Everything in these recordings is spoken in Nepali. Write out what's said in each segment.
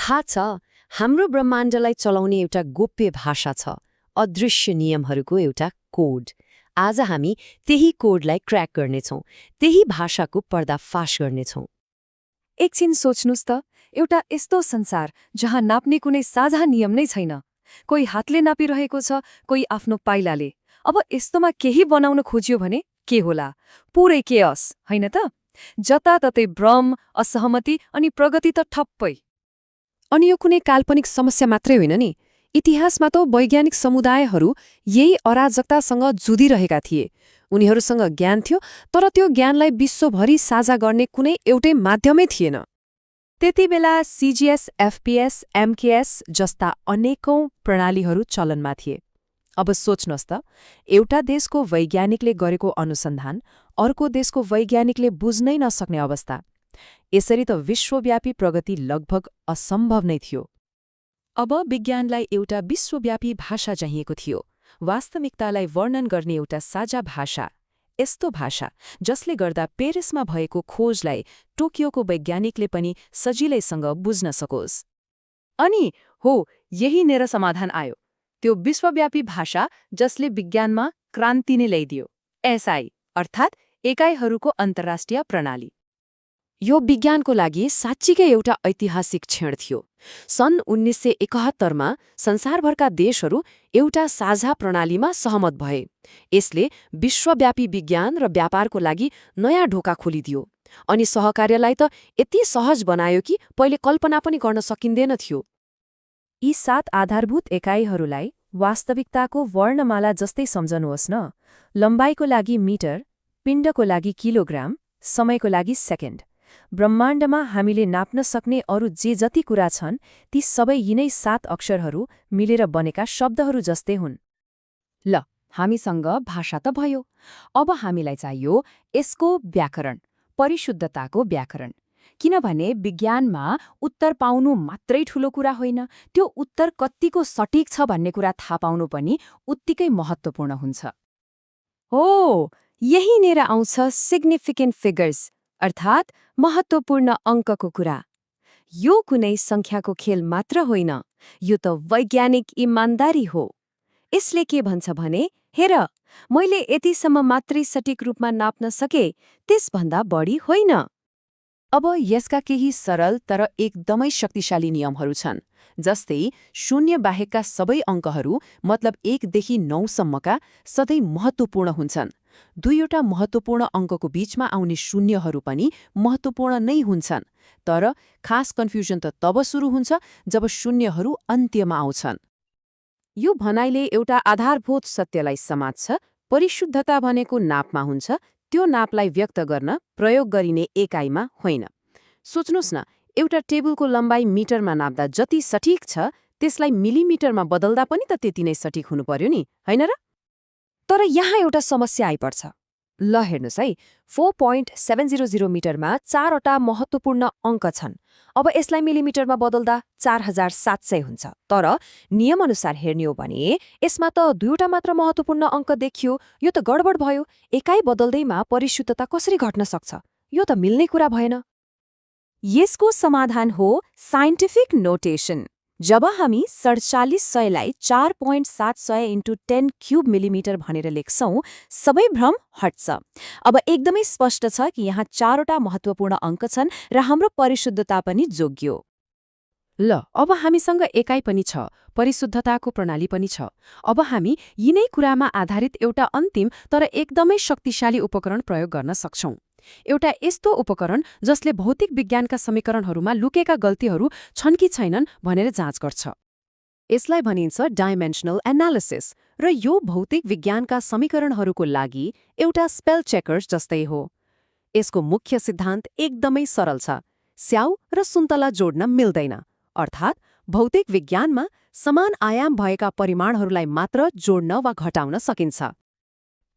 थाहा छ, हाम्रो ब्रह्माण्डलाई चलाउने एउटा गोप्य भाषा छ, अदृश्य नियमहरूको एउटा कोड। आज हामी त्यही कोडलाई क्र्याक गर्नेछौँ, त्यही भाषाको पर्दाफास गर्नेछौँ। एकछिन सोच्नुस् त, एउटा यस्तो संसार जहाँ नाप्ने कुनै साझा नियम नै छैन। कोही हातले नापिरहेको छ, कोही आफ्नो पाइलाले। अब यस्तोमा केही बनाउन खोजियो भने के होला? पुरै केयस, होइन त? जताततै भ्रम, असहमति अनि प्रगति त ठप्पै। अनि यो कुनै काल्पनिक समस्या मात्रै होइन नि। इतिहासमा त वैज्ञानिक समुदायहरू यही अराजकतासँग जुधिरहेका थिए। उनीहरूसँग ज्ञान थियो, तर त्यो ज्ञानलाई विश्वभरि साझा गर्ने कुनै एउटै माध्यमै थिएन। त्यति बेला सिजिएस, एफपिएस, एमकेएस जस्ता अनेकौं प्रणालीहरू चलनमा थिए। अब सोच्नुहोस् त, एउटा देशको वैज्ञानिकले गरेको अनुसन्धान अर्को देशको वैज्ञानिकले बुझ्नै नसक्ने अवस्था। यसरी त विश्वव्यापी प्रगति लगभग असम्भव नै थियो। अब विज्ञानलाई एउटा विश्वव्यापी भाषा चाहिएको थियो, वास्तविकतालाई वर्णन गर्ने एउटा साझा भाषा। यस्तो भाषा जसले गर्दा पेरिसमा भएको खोजलाई टोकियोको वैज्ञानिकले पनि सजिलैसँग बुझ्न सकोस्। अनि हो, यही नेर समाधान आयो, त्यो विश्वव्यापी भाषा जसले विज्ञानमा क्रान्ति नै ल्याइदियो। एसआई अर्थात् एकाइहरूको अन्तर्राष्ट्रिय प्रणाली। यो विज्ञानको लागि साँच्चीकै एउटा ऐतिहासिक क्षण थियो। सन् 1971मा संसारभरका देशहरू एउटा साझा प्रणालीमा सहमत भए। यसले विश्वव्यापी विज्ञान र व्यापारको लागि नयाँ ढोका खोलिदियो अनि सहकार्यलाई त यति सहज बनायो कि पहिले कल्पना पनि गर्न सकिँदैन थियो। यी 7 आधारभूत एकाइहरूलाई वास्तविकताको वर्णमाला जस्तै सम्झनुहोस् न। लम्बाइको लागि मिटर, पिण्डको लागि किलोग्राम, समयको लागि सेकेन्ड। ब्रह्माण्डमा हामीले नाप्न सक्ने अरू जे जति कुरा छन्, ती सबै यिनै 7 अक्षरहरू मिलेर बनेका शब्दहरू जस्तै हुन्। ल, हामीसँग भाषा त भयो। अब हामीलाई चाहियो यसको व्याकरण, परिशुद्धताको व्याकरण। किनभने विज्ञानमा उत्तर पाउनु मात्रै ठूलो कुरा होइन, त्यो उत्तर कत्तिको सटिक छ भन्ने कुरा थाहा पाउनु पनि उत्तिकै महत्त्वपूर्ण हुन्छ। हो, यही नेर आउँछ सिग्निफिकेन्ट फिगर्स, अर्थात् महत्त्वपूर्ण अङ्कको कुरा। यो कुनै सङ्ख्याको खेल मात्र होइन, यो त वैज्ञानिक इमान्दारी हो। यसले के भन्छ भने, हेर, मैले यतिसम्म मात्रै सटिक रूपमा नाप्न सके, त्यसभन्दा बढी होइन। अब यसका केही सरल तर एकदमै शक्तिशाली नियमहरू छन्। जस्तै 0 बाहेकका सबै अङ्कहरू मतलब 1 देखि 9 सम्मका सधैँ महत्त्वपूर्ण हुन्छन्। दुईवटा महत्त्वपूर्ण अङ्कको बीचमा आउने शून्यहरू पनि महत्त्वपूर्ण नै हुन्छन्। तर खास कन्फ्युजन त तब सुरु हुन्छ जब शून्यहरू अन्त्यमा आउँछन्। यो भनाइले एउटा आधारभूत सत्यलाई समात्छ। परिशुद्धता भनेको नापमा हुन्छ, त्यो नापलाई व्यक्त गर्न प्रयोग गरिने एकाइमा होइन। सोच्नुहोस् न, एउटा टेबलको लम्बाइ मिटरमा नाप्दा जति सटिक छ, त्यसलाई मिलिमिटरमा बदल्दा पनि त त्यति नै सटिक हुनु पर्यो नि, होइन र? तर यहाँ एउटा समस्या आइपर्छ। ल हेर्नुहोस् है, 4.700 मिटरमा 4वटा महत्त्वपूर्ण अङ्क छन्। अब यसलाई मिलिमिटरमा बदल्दा 4700 हुन्छ। तर नियमअनुसार हेर्ने हो भने यसमा त 2वटा मात्र महत्त्वपूर्ण अङ्क देखियो। यो त गडबड भयो। एकाइ बदल्दैमा परिशुद्धता कसरी घट्न सक्छ? यो त मिल्ने कुरा भएन। यसको समाधान हो साइन्टिफिक नोटेसन। जब हामी 4700लाई 4.700 × 10³ मिलिमिटर भनेर लेख्छौं, सबै भ्रम हट्छ। अब एकदमै स्पष्ट छ कि यहाँ 4वटा महत्त्वपूर्ण अङ्क छन् र हाम्रो परिशुद्धता पनि जोग्यो। ल, अब हामीसँग एकाइ पनि छ, परिशुद्धताको प्रणाली पनि छ। अब हामी यिनै कुरामा आधारित एउटा अन्तिम तर एकदमै शक्तिशाली उपकरण प्रयोग गर्न सक्छौं। एउटा यस्तो उपकरण जसले भौतिक विज्ञानका समीकरणहरूमा लुकेका गल्तीहरू छन् कि छैनन् भनेर जाँच गर्छ। यसलाई भनिन्छ डाइमेन्सनल एनालिसिस र यो भौतिक विज्ञानका समीकरणहरूको लागि एउटा स्पेल चेकर्स जस्तै हो। यसको मुख्य सिद्धान्त एकदमै सरल छ, स्याउ र सुन्तला जोड्न मिल्दैन। अर्थात् भौतिक विज्ञानमा समान आयाम भएका परिमाणहरूलाई मात्र जोड्न वा घटाउन सकिन्छ।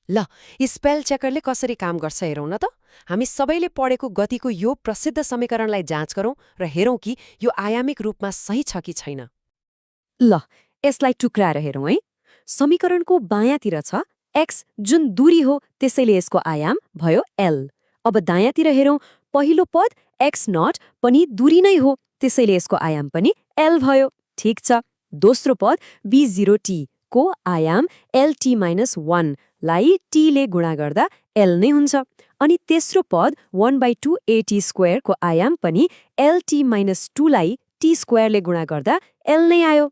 ल, स्पेल चेकरले कसरी काम गर्छ हेरौँ न त। हामी सबैले पढेको गतिको यो प्रसिद्ध समीकरणलाई जाँच गरौँ र हेरौँ कि यो आयामिक रूपमा सही छ कि छैन। ल, यसलाई टुक्राएर हेरौँ है। समीकरणको बायाँतिर छ x, जुन दूरी हो, त्यसैले यसको आयाम भयो l। अब दायाँतिर हेरौँ, पहिलो पद x0 पनि दूरी नै हो, त्यसैले यसको आयाम पनि L भयो। ठिक छ, दोस्रो पद B0t को आयाम LT-1 लाई t ले गुणा गर्दा L नै हुन्छ। अनि तेस्रो पद 1/2 AT² को आयाम पनि LT-2 लाई t² ले गुणा गर्दा L नै आयो।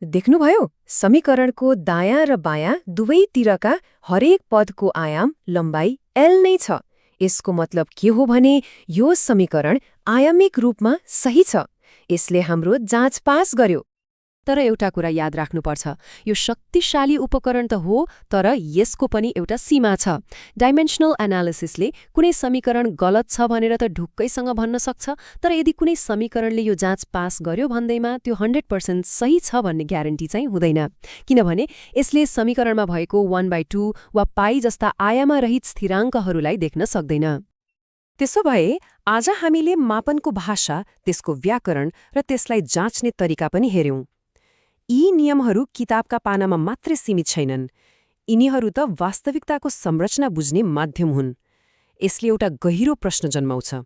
देख्नुभयो, समीकरणको दायाँ र बायाँ दुवैतिरका हरेक पदको आयाम लम्बाइ L नै छ। यसको मतलब के हो भने यो समीकरण आयामिक रूपमा सही छ। यसले हाम्रो जाँच पास गर्यो। तर एउटा कुरा याद राख्नुपर्छ, यो शक्तिशाली उपकरण त हो, तर यसको पनि एउटा सीमा छ। डाइमेन्सनल एनालिसिसले कुनै समीकरण गलत छ भनेर त ढुक्कैसँग भन्न सक्छ, तर यदि कुनै समीकरणले यो जाँच पास गर्यो भन्दैमा त्यो 100% सही छ भन्ने ग्यारेन्टी चाहिँ हुँदैन, किनभने यसले समीकरणमा भएको 1/2 वा पाई जस्ता आयाममा रहित स्थिराङ्कहरूलाई देख्न सक्दैन। त्यसो भए आज हामीले मापनको भाषा, त्यसको व्याकरण र त्यसलाई जाँच्ने तरिका पनि हेर्यौं। यी नियमहरू किताबका पानामा मात्रै सीमित छैनन्, यिनीहरू त वास्तविकताको संरचना बुझ्ने माध्यम हुन्। यसले एउटा गहिरो प्रश्न जन्माउँछ,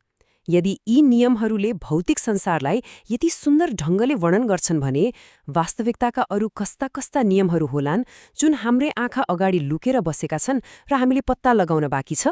यदि यी नियमहरूले भौतिक संसारलाई यति सुन्दर ढङ्गले वर्णन गर्छन् भने वास्तविकताका अरू कस्ता कस्ता नियमहरू होलान् जुन हाम्रै आँखा अगाडि लुकेर बसेका छन् र हामीले पत्ता लगाउन बाँकी छ।